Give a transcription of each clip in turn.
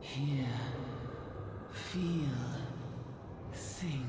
Hear, feel, think.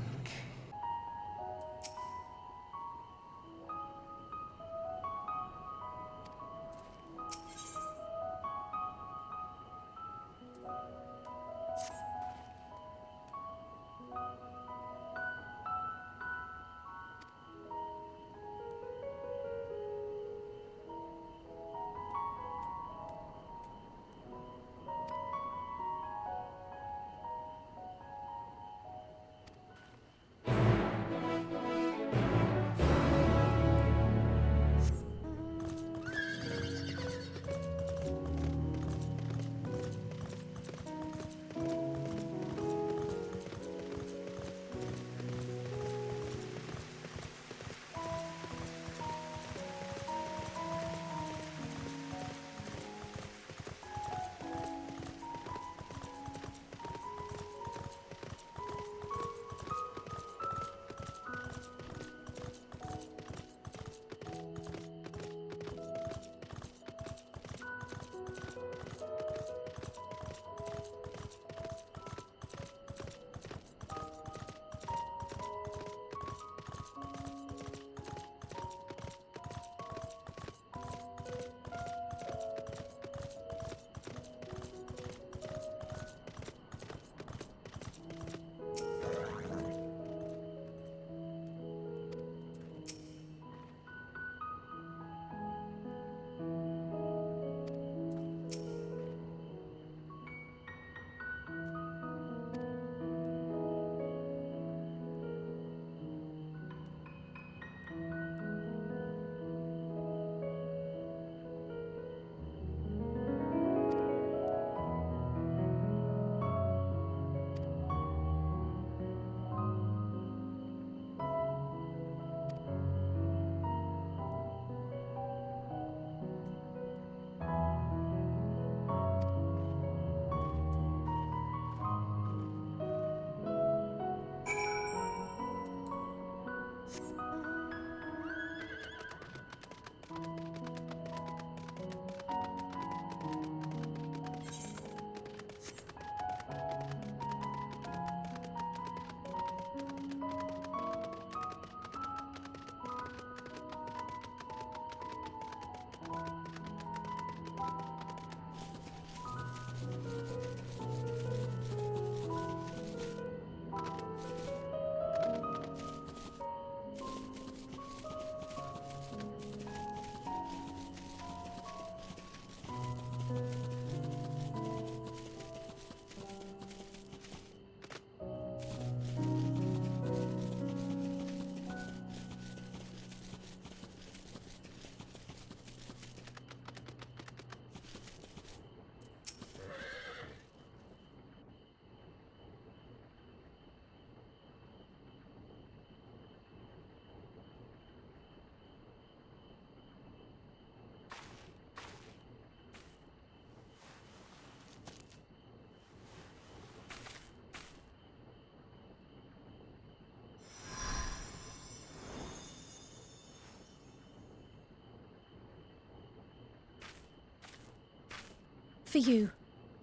For you.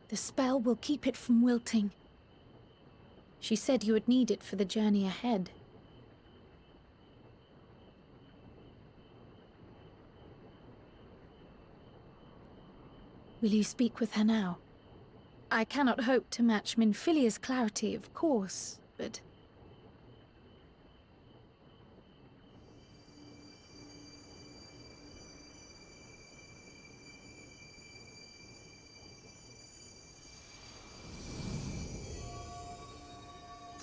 The spell will keep it from wilting. She said you would need it for the journey ahead. Will you speak with her now? I cannot hope to match Minfilia's clarity, of course, but...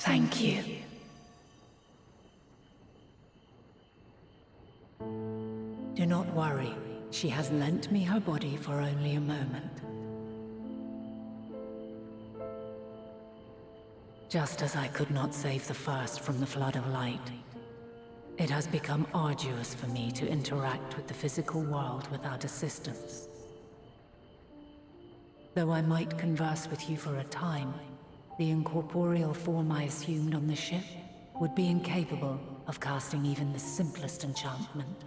Thank you. Do not worry. She has lent me her body for only a moment. Just as I could not save the first from the flood of light, it has become arduous for me to interact with the physical world without assistance. Though I might converse with you for a time, the incorporeal form I assumed on the ship would be incapable of casting even the simplest enchantment.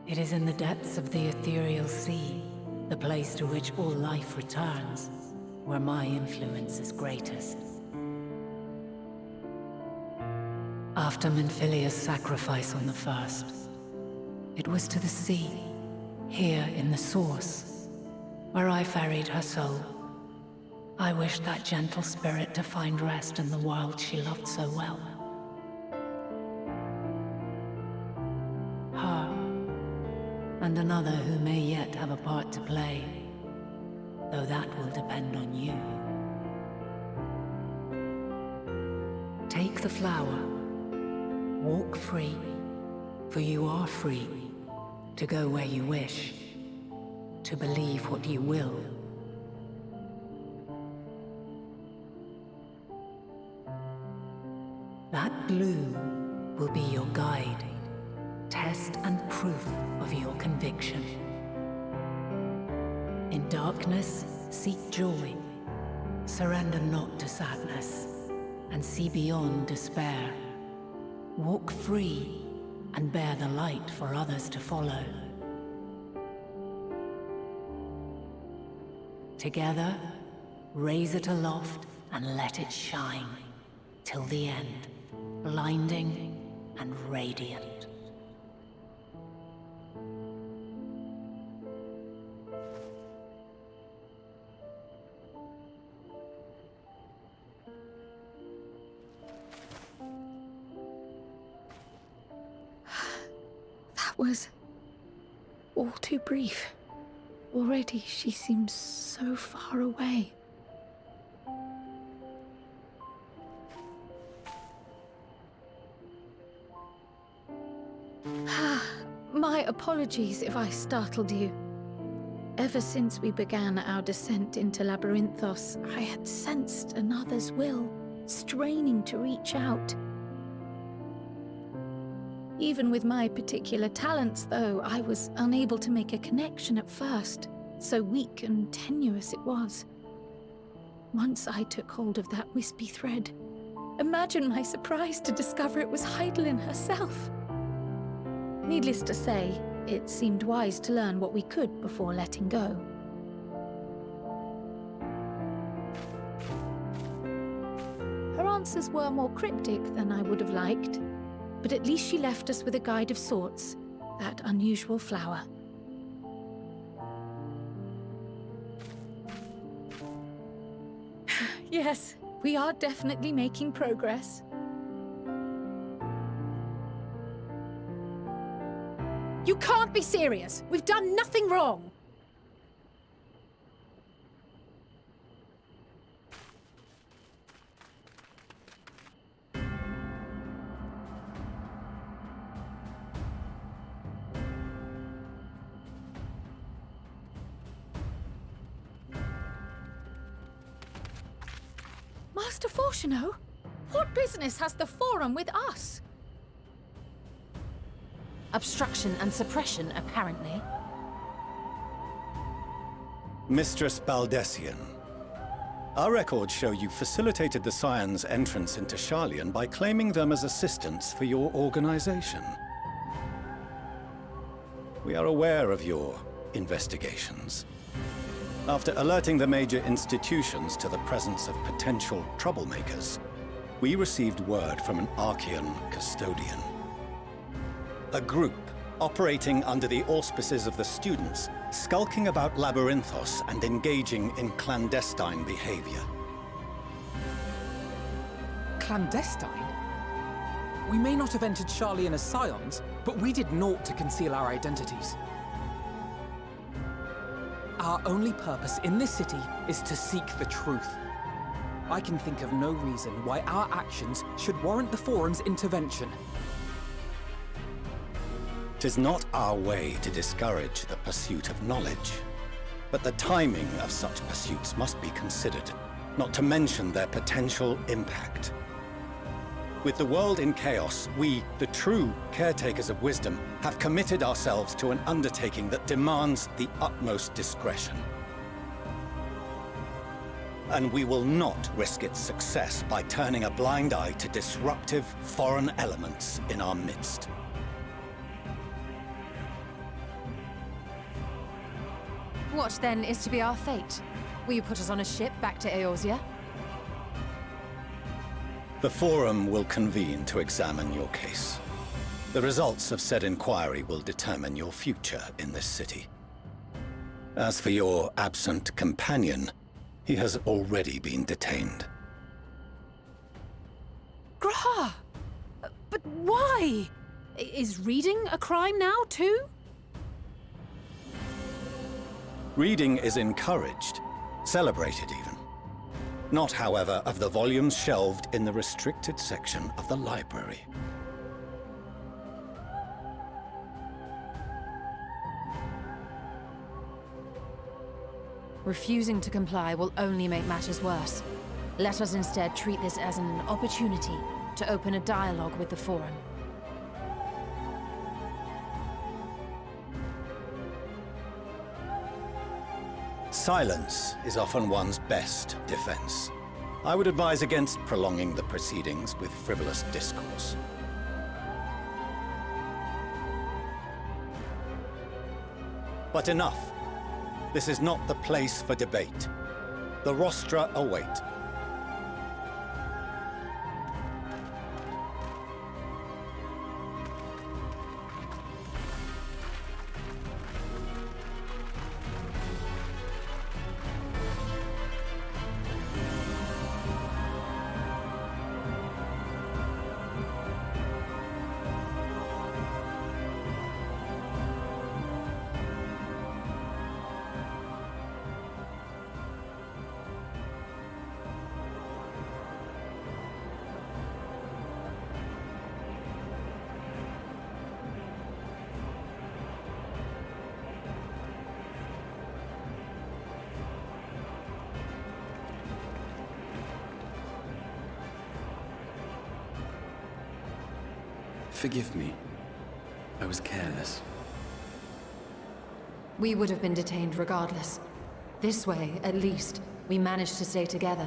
It is in the depths of the ethereal sea, the place to which all life returns, where my influence is greatest. After Minfilia's sacrifice on the first, it was to the sea, here in the Source, where I ferried her soul. I wished that gentle spirit to find rest in the world she loved so well. Her, and another who may yet have a part to play, though that will depend on you. Take the flower, walk free, for you are free, to go where you wish, to believe what you will. That bloom will be your guide, test and proof of your conviction. In darkness, seek joy. Surrender not to sadness, and see beyond despair. Walk free, and bear the light for others to follow. Together, raise it aloft and let it shine, till the end, blinding and radiant. That was all too brief. Already she seems so far away. My apologies if I startled you. Ever since we began our descent into Labyrinthos, I had sensed another's will, straining to reach out. Even with my particular talents, though, I was unable to make a connection at first, so weak and tenuous it was. Once I took hold of that wispy thread, imagine my surprise to discover it was Heidelin herself. Needless to say, it seemed wise to learn what we could before letting go. Her answers were more cryptic than I would have liked, but at least she left us with a guide of sorts, that unusual flower. Yes, we are definitely making progress. You can't be serious! We've done nothing wrong! Master Fortuno, what business has the Forum with us? Obstruction and suppression, apparently. Mistress Baldessian, our records show you facilitated the Scions' entrance into Sharlayan by claiming them as assistants for your organization. We are aware of your investigations. After alerting the major institutions to the presence of potential troublemakers, we received word from an Archean custodian. A group operating under the auspices of the students, skulking about Labyrinthos and engaging in clandestine behavior. Clandestine? We may not have entered Sharlayan as Scions, but we did naught to conceal our identities. Our only purpose in this city is to seek the truth. I can think of no reason why our actions should warrant the Forum's intervention. 'Tis not our way to discourage the pursuit of knowledge, but the timing of such pursuits must be considered, not to mention their potential impact. With the world in chaos, we, the true caretakers of wisdom, have committed ourselves to an undertaking that demands the utmost discretion. And we will not risk its success by turning a blind eye to disruptive foreign elements in our midst. What, then, is to be our fate? Will you put us on a ship back to Eorzea? The Forum will convene to examine your case. The results of said inquiry will determine your future in this city. As for your absent companion, he has already been detained. Graha! But why? Is reading a crime now, too? Reading is encouraged, celebrated even. Not, however, of the volumes shelved in the restricted section of the library. Refusing to comply will only make matters worse. Let us instead treat this as an opportunity to open a dialogue with the Forum. Silence is often one's best defense. I would advise against prolonging the proceedings with frivolous discourse. But enough. This is not the place for debate. The rostra await. Forgive me. I was careless. We would have been detained regardless. This way, at least, we managed to stay together.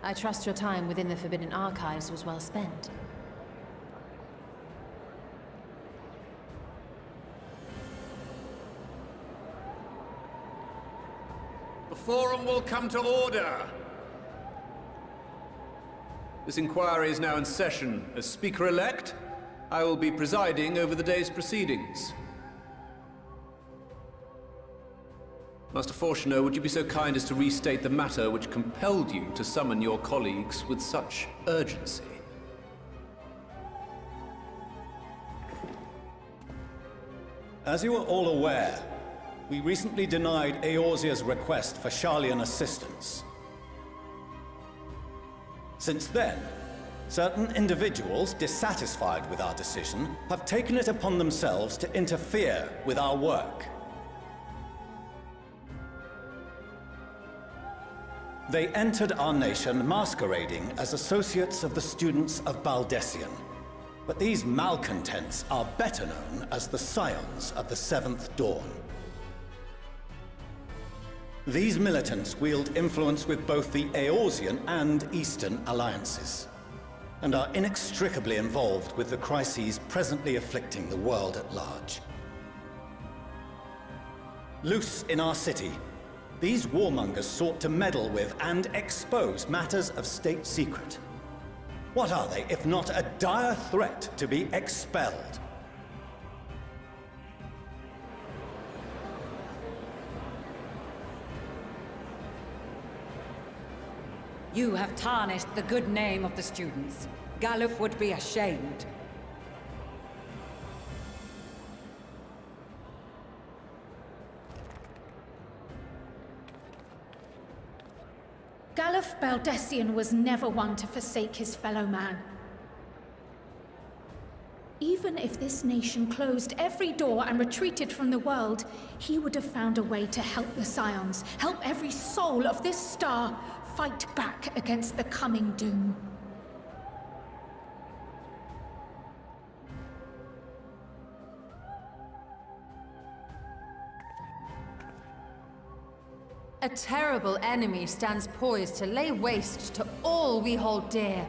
I trust your time within the Forbidden Archives was well spent. The Forum will come to order! This inquiry is now in session. As Speaker-elect, I will be presiding over the day's proceedings. Master Fortuner, would you be so kind as to restate the matter which compelled you to summon your colleagues with such urgency? As you are all aware, we recently denied Eorzea's request for Sharlayan assistance. Since then, certain individuals dissatisfied with our decision have taken it upon themselves to interfere with our work. They entered our nation masquerading as associates of the students of Baldessian. But these malcontents are better known as the Scions of the Seventh Dawn. These militants wield influence with both the Eorzean and Eastern alliances, and are inextricably involved with the crises presently afflicting the world at large. Loose in our city, these warmongers sought to meddle with and expose matters of state secret. What are they, if not a dire threat to be expelled? You have tarnished the good name of the students. Galuf would be ashamed. Galuf Baldessian was never one to forsake his fellow man. Even if this nation closed every door and retreated from the world, he would have found a way to help the Scions, help every soul of this star fight back against the coming doom. A terrible enemy stands poised to lay waste to all we hold dear.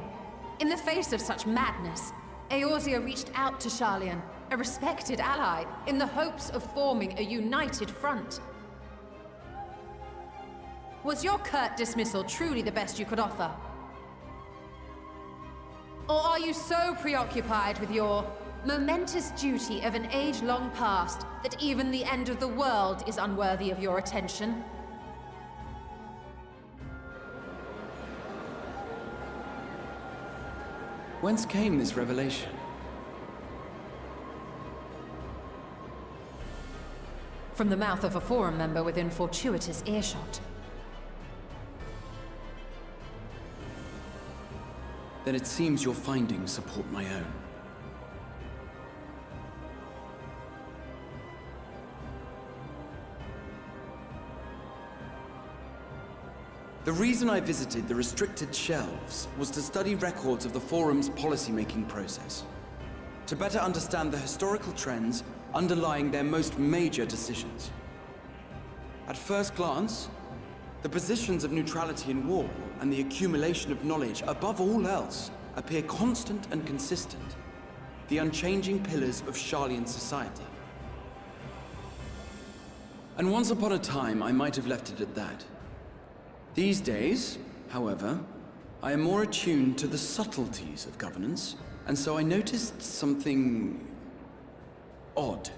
In the face of such madness, Eorzea reached out to Sharlayan, a respected ally, in the hopes of forming a united front. Was your curt dismissal truly the best you could offer? Or are you so preoccupied with your momentous duty of an age long past that even the end of the world is unworthy of your attention? Whence came this revelation? From the mouth of a Forum member within fortuitous earshot. Then it seems your findings support my own. The reason I visited the restricted shelves was to study records of the Forum's policymaking process, to better understand the historical trends underlying their most major decisions. At first glance, the positions of neutrality in war and the accumulation of knowledge above all else appear constant and consistent, the unchanging pillars of Sharlayan society. And once upon a time, I might have left it at that. These days, however, I am more attuned to the subtleties of governance, and so I noticed something odd.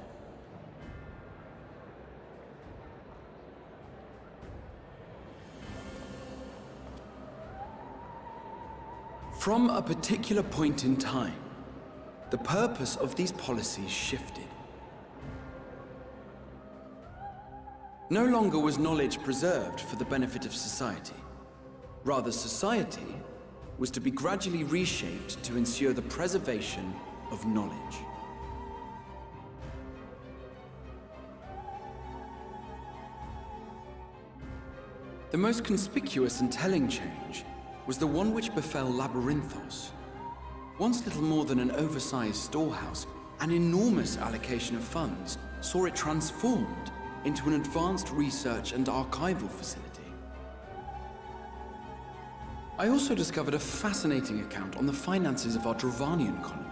From a particular point in time, the purpose of these policies shifted. No longer was knowledge preserved for the benefit of society. Rather, society was to be gradually reshaped to ensure the preservation of knowledge. The most conspicuous and telling change was the one which befell Labyrinthos. Once little more than an oversized storehouse, an enormous allocation of funds saw it transformed into an advanced research and archival facility. I also discovered a fascinating account on the finances of our Dravanian colony.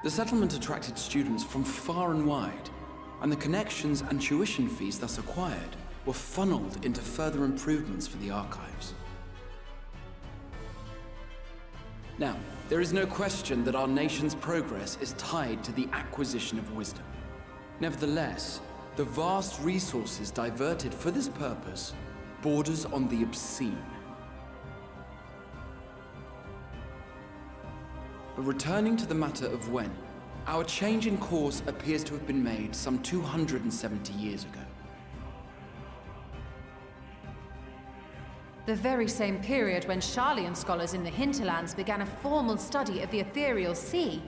The settlement attracted students from far and wide, and the connections and tuition fees thus acquired were funneled into further improvements for the archives. Now, there is no question that our nation's progress is tied to the acquisition of wisdom. Nevertheless, the vast resources diverted for this purpose borders on the obscene. But returning to the matter of when, our change in course appears to have been made some 270 years ago. The very same period when Sharlayan scholars in the hinterlands began a formal study of the ethereal sea.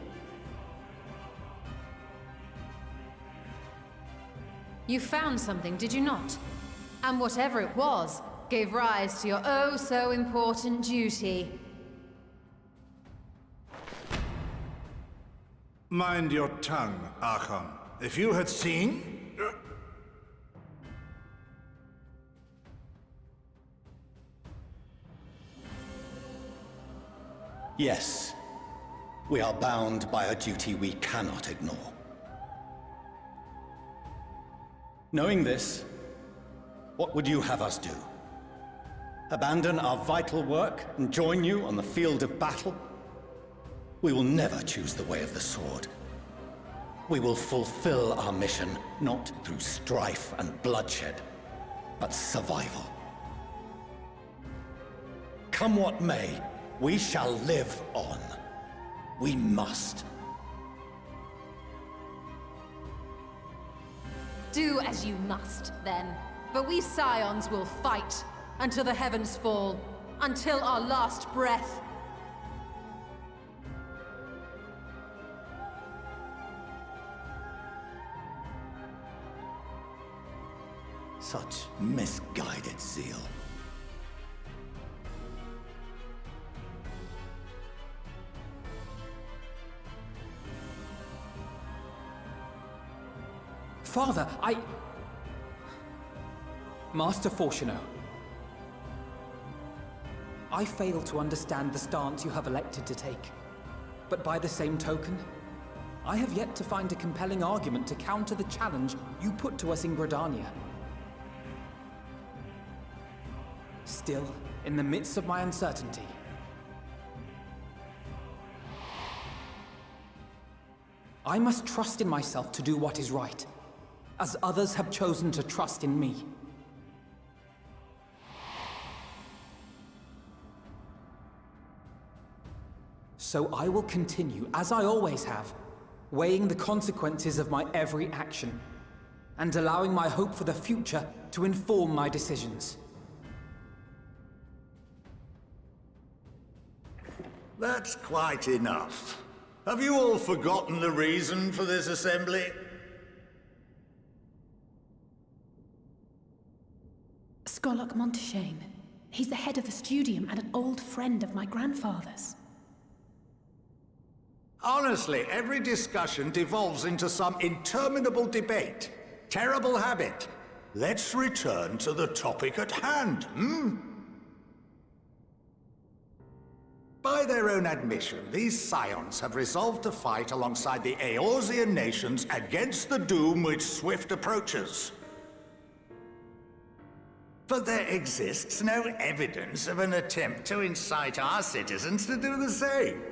You found something, did you not? And whatever it was, gave rise to your oh-so-important duty. Mind your tongue, Archon. If you had seen... Yes, we are bound by a duty we cannot ignore. Knowing this, what would you have us do? Abandon our vital work and join you on the field of battle? We will never choose the way of the sword. We will fulfill our mission not through strife and bloodshed, but survival. Come what may, we shall live on. We must. Do as you must, then. But we Scions will fight until the heavens fall, until our last breath. Such misguided zeal. Father, Master Fortuno, I fail to understand the stance you have elected to take. But by the same token, I have yet to find a compelling argument to counter the challenge you put to us in Gridania. Still, in the midst of my uncertainty, I must trust in myself to do what is right, as others have chosen to trust in me. So I will continue, as I always have, weighing the consequences of my every action, and allowing my hope for the future to inform my decisions. That's quite enough. Have you all forgotten the reason for this assembly? Skolok Monteshane. He's the head of the studium and an old friend of my grandfather's. Honestly, every discussion devolves into some interminable debate. Terrible habit. Let's return to the topic at hand, By their own admission, these scions have resolved to fight alongside the Eorzean nations against the doom which swift approaches. But there exists no evidence of an attempt to incite our citizens to do the same.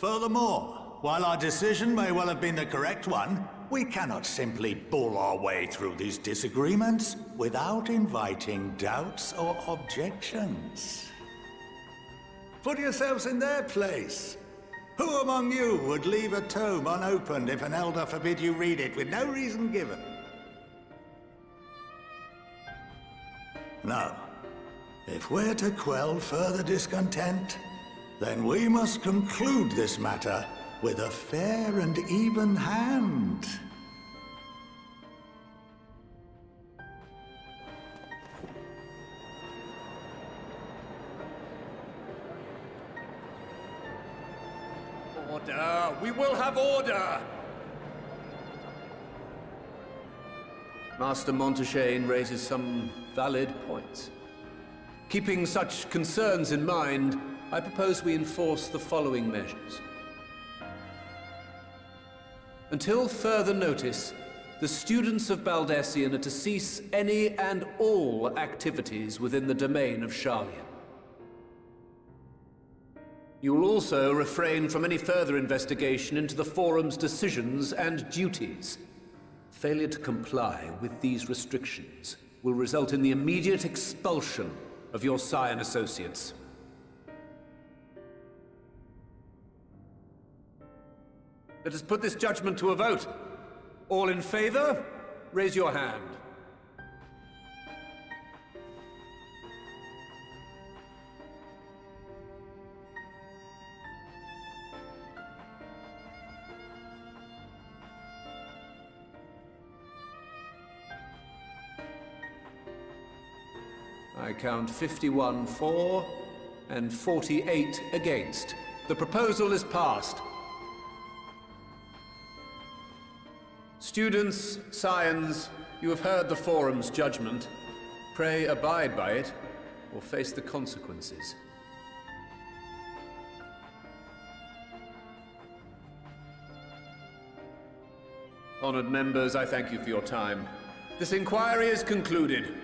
Furthermore, while our decision may well have been the correct one, we cannot simply bull our way through these disagreements without inviting doubts or objections. Put yourselves in their place. Who among you would leave a tome unopened if an elder forbid you read it with no reason given? No. If we're to quell further discontent, then we must conclude this matter with a fair and even hand. Order! We will have order! Master Monteshane raises some valid points. Keeping such concerns in mind, I propose we enforce the following measures. Until further notice, the students of Baldesion are to cease any and all activities within the domain of Sharlayan. You will also refrain from any further investigation into the Forum's decisions and duties. Failure to comply with these restrictions will result in the immediate expulsion of your Scion associates. Let us put this judgment to a vote. All in favor, raise your hand. I count 51 for and 48 against. The proposal is passed. Students, Scions, you have heard the Forum's judgment. Pray abide by it, or face the consequences. Honored members, I thank you for your time. This inquiry is concluded.